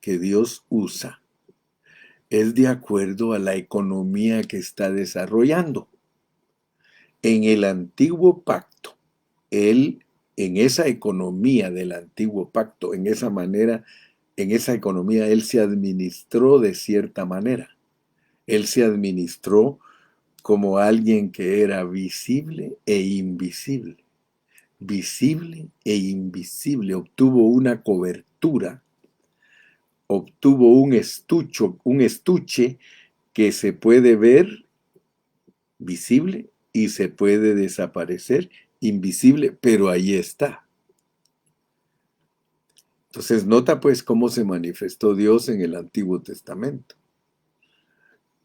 que Dios usa es de acuerdo a la economía que está desarrollando. En el antiguo pacto, Él, en esa economía del antiguo pacto, en esa manera, en esa economía, Él se administró de cierta manera. Él se administró como alguien que era visible e invisible. Visible e invisible. Obtuvo una cobertura, obtuvo un estuche que se puede ver visible y se puede desaparecer invisible, pero ahí está. Entonces nota pues cómo se manifestó Dios en el Antiguo Testamento.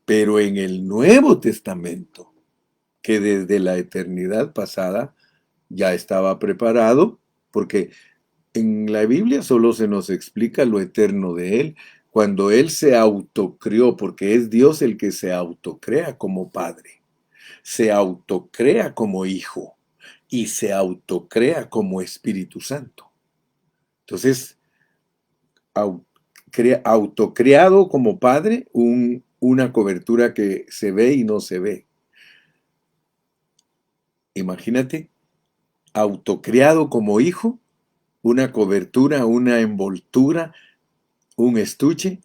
Pero en el Nuevo Testamento, que desde la eternidad pasada ya estaba preparado, porque en la Biblia solo se nos explica lo eterno de Él, cuando Él se autocreó, porque es Dios el que se autocrea como Padre, se autocrea como Hijo y se autocrea como Espíritu Santo. Entonces, autocreado como Padre, una cobertura que se ve y no se ve. Imagínate, autocreado como Hijo, una cobertura, una envoltura, un estuche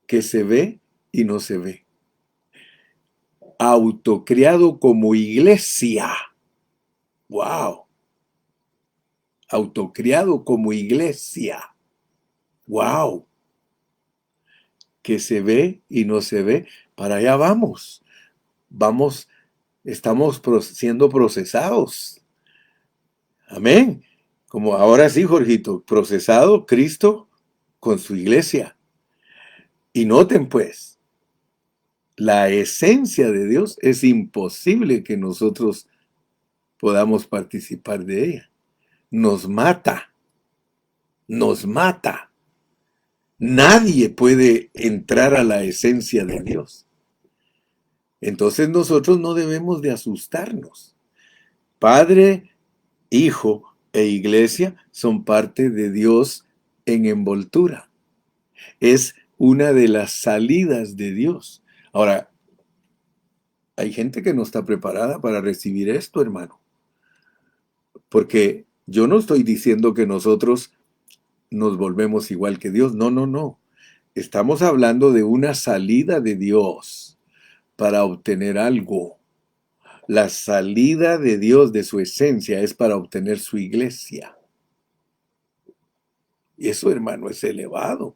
que se ve y no se ve. Autocriado como iglesia. ¡Wow! Autocriado como iglesia. ¡Wow! Que se ve y no se ve. Para allá vamos. Vamos, estamos siendo procesados. Amén. Como ahora sí, Jorgito, procesado Cristo con su iglesia. Y noten pues, la esencia de Dios es imposible que nosotros podamos participar de ella. Nos mata. Nos mata. Nadie puede entrar a la esencia de Dios. Entonces nosotros no debemos de asustarnos. Padre, Hijo e Iglesia son parte de Dios en envoltura. Es una de las salidas de Dios. Ahora, hay gente que no está preparada para recibir esto, hermano. Porque yo no estoy diciendo que nosotros nos volvemos igual que Dios. No, no, no. Estamos hablando de una salida de Dios para obtener algo. La salida de Dios de su esencia es para obtener su iglesia. Y eso, hermano, es elevado.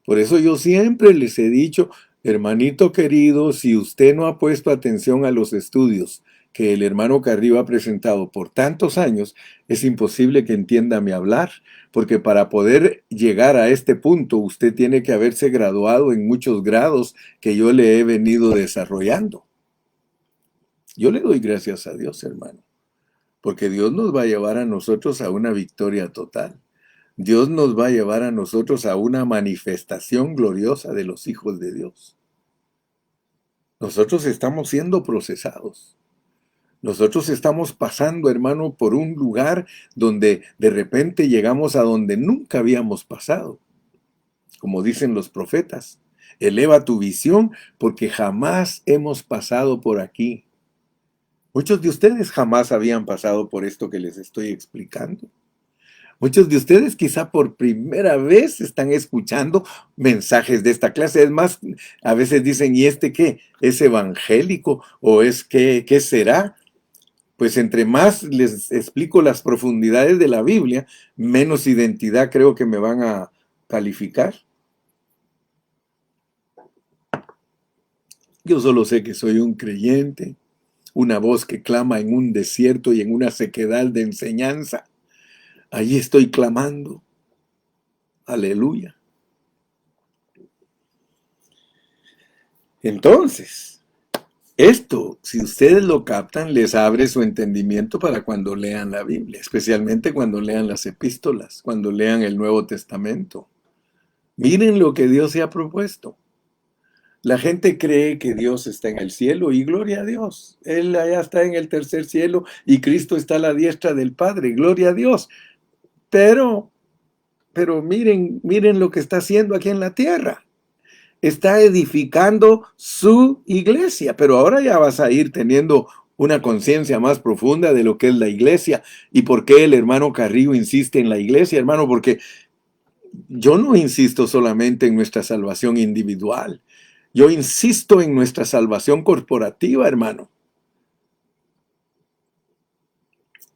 Por eso yo siempre les he dicho, hermanito querido, si usted no ha puesto atención a los estudios que el hermano Carrillo ha presentado por tantos años, es imposible que entienda mi hablar, porque para poder llegar a este punto, usted tiene que haberse graduado en muchos grados que yo le he venido desarrollando. Yo le doy gracias a Dios, hermano, porque Dios nos va a llevar a nosotros a una victoria total. Dios nos va a llevar a nosotros a una manifestación gloriosa de los hijos de Dios. Nosotros estamos siendo procesados. Nosotros estamos pasando, hermano, por un lugar donde de repente llegamos a donde nunca habíamos pasado. Como dicen los profetas, eleva tu visión porque jamás hemos pasado por aquí. Muchos de ustedes jamás habían pasado por esto que les estoy explicando. Muchos de ustedes quizá por primera vez están escuchando mensajes de esta clase. Es más, a veces dicen, ¿y este qué? ¿Es evangélico? ¿O es qué será? Pues entre más les explico las profundidades de la Biblia, menos identidad creo que me van a calificar. Yo solo sé que soy un creyente, una voz que clama en un desierto y en una sequedad de enseñanza. Allí estoy clamando. Aleluya. Entonces, esto, si ustedes lo captan, les abre su entendimiento para cuando lean la Biblia, especialmente cuando lean las epístolas, cuando lean el Nuevo Testamento. Miren lo que Dios se ha propuesto. La gente cree que Dios está en el cielo y gloria a Dios. Él allá está en el tercer cielo y Cristo está a la diestra del Padre, gloria a Dios. Pero miren lo que está haciendo aquí en la tierra. Está edificando su iglesia, pero ahora ya vas a ir teniendo una conciencia más profunda de lo que es la iglesia y por qué el hermano Carrillo insiste en la iglesia, hermano, porque yo no insisto solamente en nuestra salvación individual, yo insisto en nuestra salvación corporativa, hermano.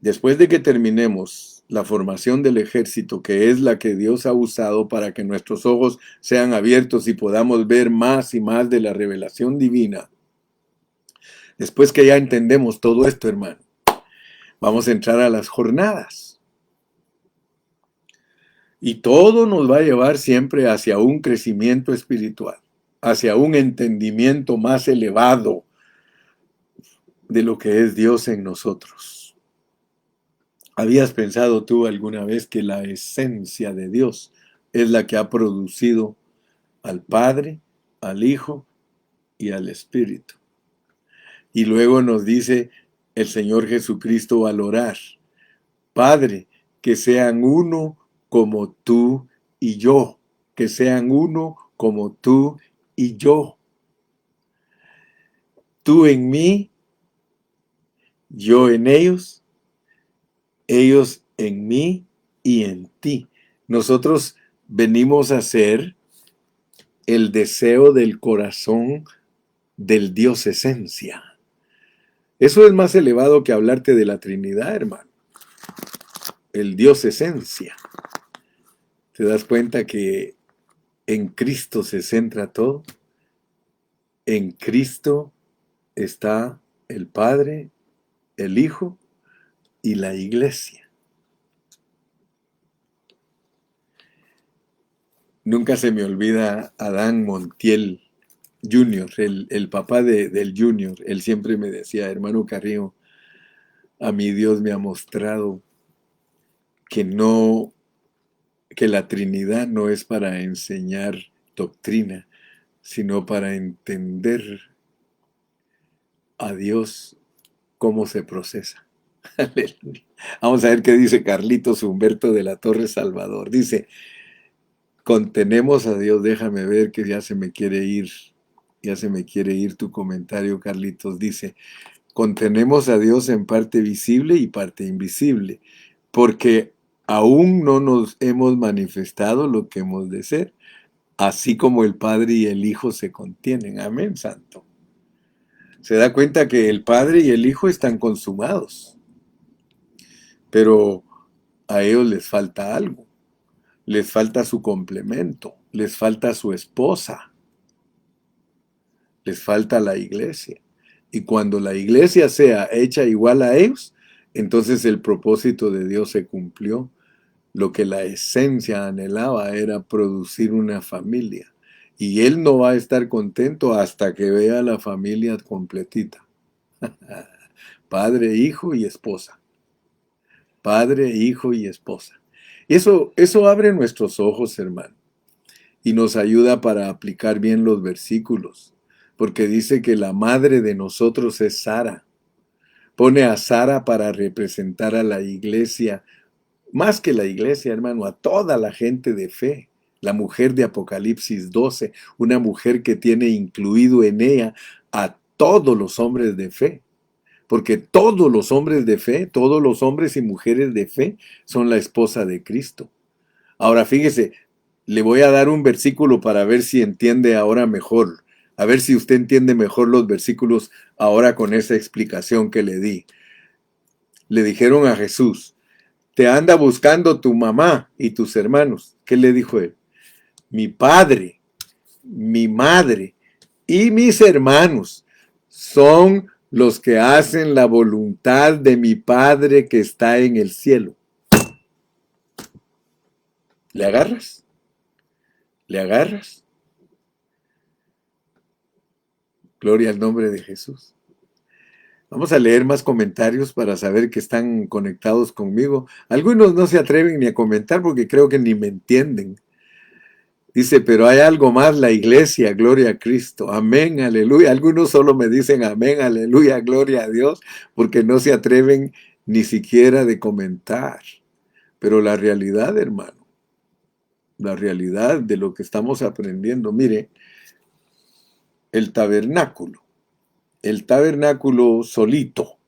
Después de que terminemos la formación del ejército, que es la que Dios ha usado para que nuestros ojos sean abiertos y podamos ver más y más de la revelación divina, después que ya entendemos todo esto, hermano, vamos a entrar a las jornadas. Y todo nos va a llevar siempre hacia un crecimiento espiritual, hacia un entendimiento más elevado de lo que es Dios en nosotros. ¿Habías pensado tú alguna vez que la esencia de Dios es la que ha producido al Padre, al Hijo y al Espíritu? Y luego nos dice el Señor Jesucristo al orar, Padre, que sean uno como tú y yo, que sean uno como tú y yo. Tú en mí, yo en ellos en mí y en ti. Nosotros venimos a ser el deseo del corazón del Dios esencia. Eso es más elevado que hablarte de la Trinidad, hermano. El Dios esencia. ¿Te das cuenta que en Cristo se centra todo? En Cristo está el Padre, el Hijo y la Iglesia. Nunca se me olvida Adán Montiel Jr., el papá del Junior. Él siempre me decía, hermano Carrillo, a mí Dios me ha mostrado que la Trinidad no es para enseñar doctrina, sino para entender a Dios cómo se procesa. Aleluya. Vamos a ver qué dice Carlitos Humberto de la Torre Salvador. Dice, contenemos a Dios, déjame ver que ya se me quiere ir tu comentario, Carlitos. Dice, contenemos a Dios en parte visible y parte invisible, porque aún no nos hemos manifestado lo que hemos de ser, así como el Padre y el Hijo se contienen. Amén, Santo. Se da cuenta que el Padre y el Hijo están consumados, pero a ellos les falta algo, les falta su complemento, les falta su esposa, les falta la iglesia. Y cuando la iglesia sea hecha igual a ellos, entonces el propósito de Dios se cumplió. Lo que la esencia anhelaba era producir una familia. Y Él no va a estar contento hasta que vea la familia completita. Padre, hijo y esposa. Padre, hijo y esposa. Eso abre nuestros ojos, hermano, y nos ayuda para aplicar bien los versículos, porque dice que la madre de nosotros es Sara. Pone a Sara para representar a la iglesia, más que la iglesia, hermano, a toda la gente de fe. La mujer de Apocalipsis 12, una mujer que tiene incluido en ella a todos los hombres de fe. Porque todos los hombres de fe, todos los hombres y mujeres de fe son la esposa de Cristo. Ahora fíjese, le voy a dar un versículo para ver si entiende ahora mejor. A ver si usted entiende mejor los versículos ahora con esa explicación que le di. Le dijeron a Jesús, te anda buscando tu mamá y tus hermanos. ¿Qué le dijo él? Mi padre, mi madre y mis hermanos son los que hacen la voluntad de mi Padre que está en el cielo. ¿Le agarras? ¿Le agarras? Gloria al nombre de Jesús. Vamos a leer más comentarios para saber que están conectados conmigo. Algunos no se atreven ni a comentar porque creo que ni me entienden. Dice, pero hay algo más, la iglesia, gloria a Cristo, amén, aleluya. Algunos solo me dicen amén, aleluya, gloria a Dios, porque no se atreven ni siquiera de comentar. Pero la realidad, hermano, la realidad de lo que estamos aprendiendo, mire, el tabernáculo solito,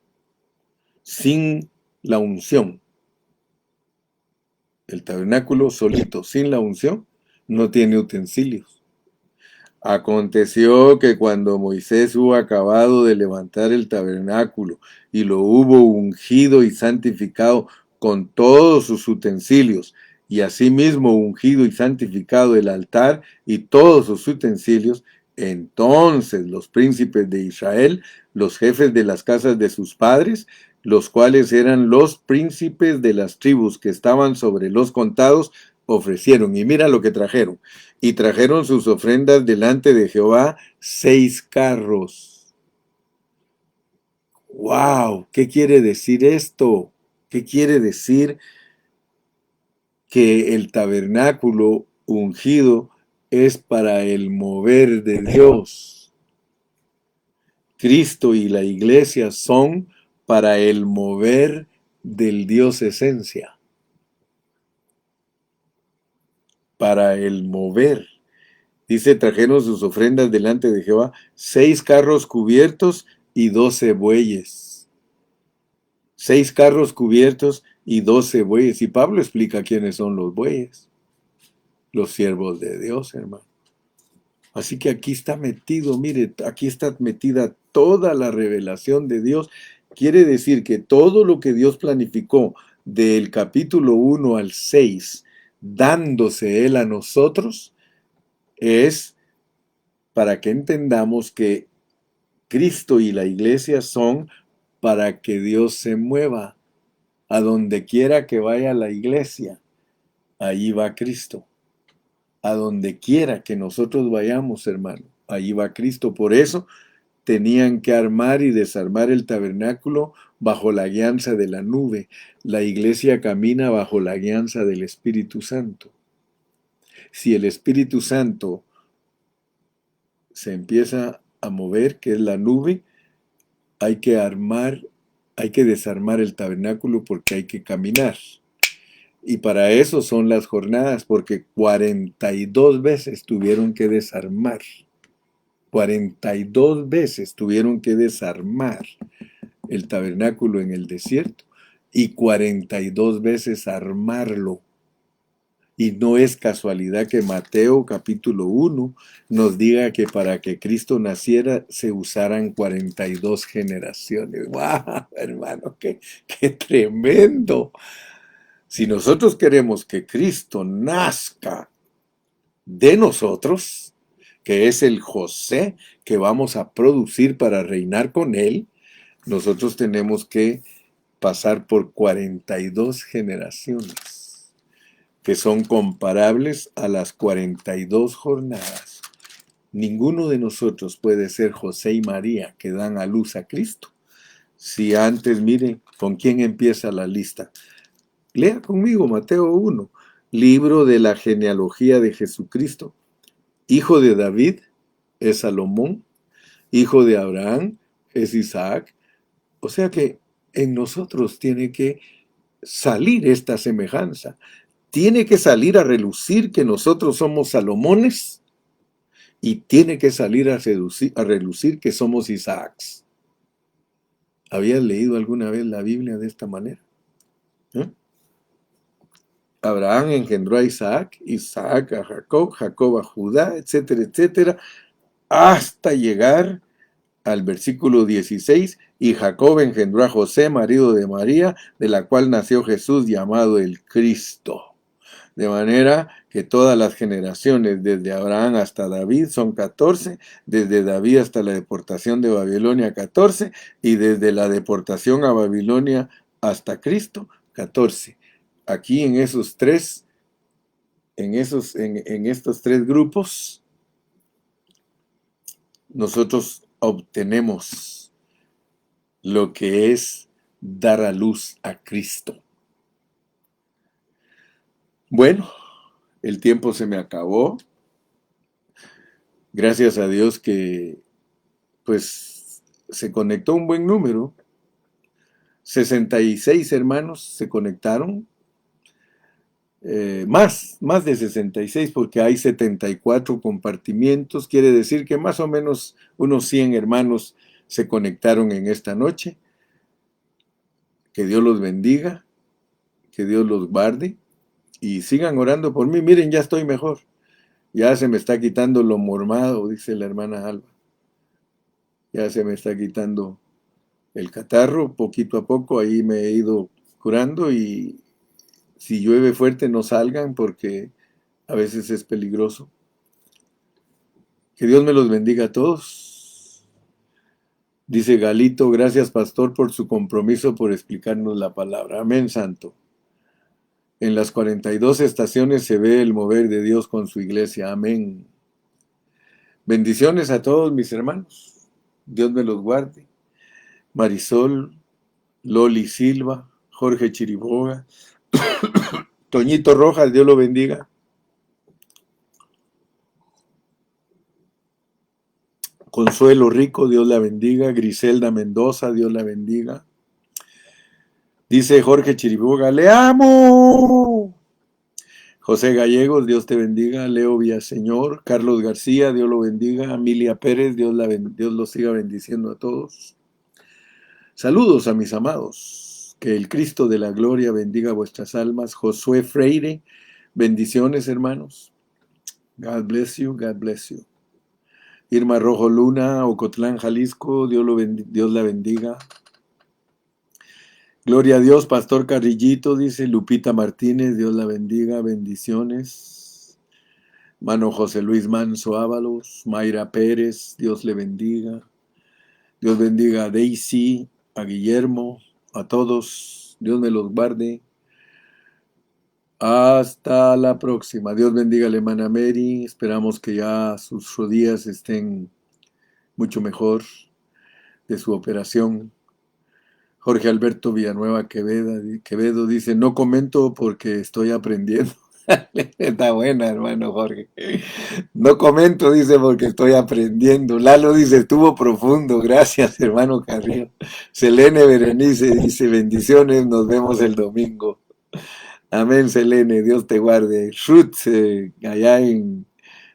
sin la unción, el tabernáculo solito, sin la unción, no tiene utensilios. Aconteció que cuando Moisés hubo acabado de levantar el tabernáculo y lo hubo ungido y santificado con todos sus utensilios, y asimismo ungido y santificado el altar y todos sus utensilios, entonces los príncipes de Israel, los jefes de las casas de sus padres, los cuales eran los príncipes de las tribus que estaban sobre los contados, ofrecieron. Y mira lo que trajeron. Y trajeron sus ofrendas delante de Jehová 6 carros. ¡Wow! ¿Qué quiere decir esto? ¿Qué quiere decir que el tabernáculo ungido es para el mover de Dios? Cristo y la iglesia son para el mover del Dios esencia. Para el mover. Dice, trajeron sus ofrendas delante de Jehová 6 carros cubiertos y 12 bueyes. 6 carros cubiertos y 12 bueyes. Y Pablo explica quiénes son los bueyes. Los siervos de Dios, hermano. Así que aquí está metido, mire, aquí está metida toda la revelación de Dios. Quiere decir que todo lo que Dios planificó del capítulo 1 al 6, dándose Él a nosotros, es para que entendamos que Cristo y la iglesia son para que Dios se mueva. A donde quiera que vaya la iglesia, allí va Cristo. A donde quiera que nosotros vayamos, hermano, allí va Cristo. Por eso tenían que armar y desarmar el tabernáculo bajo la guianza de la nube. La iglesia camina bajo la guianza del Espíritu Santo. Si el Espíritu Santo se empieza a mover, que es la nube, hay que desarmar el tabernáculo porque hay que caminar. Y para eso son las jornadas, porque 42 veces tuvieron que desarmar. 42 veces tuvieron que desarmar el tabernáculo en el desierto. y 42 veces armarlo. Y no es casualidad que Mateo capítulo 1 nos diga que para que Cristo naciera se usaran 42 generaciones. ¡Wow, hermano! ¡Qué tremendo! Si nosotros queremos que Cristo nazca de nosotros, que es el José que vamos a producir para reinar con él, nosotros tenemos que pasar por 42 generaciones, que son comparables a las 42 jornadas. Ninguno de nosotros puede ser José y María que dan a luz a Cristo. Si antes, mire, ¿con quién empieza la lista? Lea conmigo Mateo 1, libro de la genealogía de Jesucristo. Hijo de David es Salomón, hijo de Abraham es Isaac. O sea que en nosotros tiene que salir esta semejanza. Tiene que salir a relucir que nosotros somos Salomones y tiene que salir a relucir que somos Isaacs. ¿Habías leído alguna vez la Biblia de esta manera? ¿Eh? Abraham engendró a Isaac, Isaac a Jacob, Jacob a Judá, etcétera, etcétera, hasta llegar al versículo 16, y Jacob engendró a José, marido de María, de la cual nació Jesús llamado el Cristo. De manera que todas las generaciones, desde Abraham hasta David, son 14, desde David hasta la deportación de Babilonia, 14, y desde la deportación a Babilonia hasta Cristo, 14. Aquí en esos tres, en estos tres grupos, nosotros obtenemos lo que es dar a luz a Cristo. Bueno, el tiempo se me acabó. Gracias a Dios que pues se conectó un buen número. 66 hermanos se conectaron. Más de 66 porque hay 74 compartimientos. Quiere decir que más o menos unos 100 hermanos se conectaron en esta noche. Que Dios los bendiga, que Dios los guarde y sigan orando por mí. Miren, ya estoy mejor. Ya se me está quitando lo mormado, dice la hermana Alba. Ya se me está quitando el catarro poquito a poco. Ahí me he ido curando y si llueve fuerte no salgan porque a veces es peligroso. Que Dios me los bendiga a todos. Dice Galito, gracias pastor por su compromiso por explicarnos la palabra. Amén, santo. En las 42 estaciones se ve el mover de Dios con su iglesia. Amén. Bendiciones a todos mis hermanos. Dios me los guarde. Marisol, Loli Silva, Jorge Chiriboga, Toñito Rojas, Dios lo bendiga. Consuelo Rico, Dios la bendiga. Griselda Mendoza, Dios la bendiga. Dice Jorge Chiriboga, ¡le amo! José Gallegos, Dios te bendiga. Leo Villaseñor, Carlos García, Dios lo bendiga. Emilia Pérez, Dios los siga bendiciendo a todos. Saludos a mis amados. Que el Cristo de la gloria bendiga vuestras almas. Josué Freire, bendiciones hermanos. God bless you, God bless you. Irma Rojo Luna, Ocotlán, Jalisco, Dios la bendiga. Gloria a Dios, Pastor Carrillito, dice Lupita Martínez, Dios la bendiga, bendiciones. Mano José Luis Manso Ábalos, Mayra Pérez, Dios le bendiga. Dios bendiga a Daisy, a Guillermo, a todos. Dios me los guarde. Hasta la próxima. Dios bendiga a la hermana Mary. Esperamos que ya sus rodillas estén mucho mejor de su operación. Jorge Alberto Villanueva Quevedo dice, no comento porque estoy aprendiendo. Está buena, hermano Jorge. No comento, dice, porque estoy aprendiendo. Lalo dice, estuvo profundo. Gracias, hermano Carrillo. Selene Berenice dice, bendiciones, nos vemos el domingo. Amén, Selene, Dios te guarde. Ruth, allá en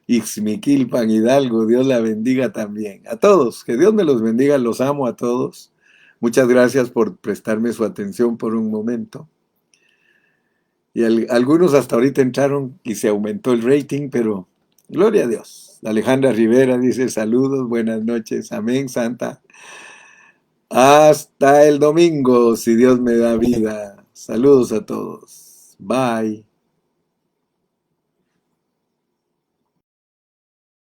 Ixmiquilpan, Hidalgo, Dios la bendiga también. A todos, que Dios me los bendiga, los amo a todos. Muchas gracias por prestarme su atención por un momento. Y algunos hasta ahorita entraron y se aumentó el rating, pero gloria a Dios. Alejandra Rivera dice saludos, buenas noches, amén, Santa. Hasta el domingo, si Dios me da vida. Saludos a todos. Bye.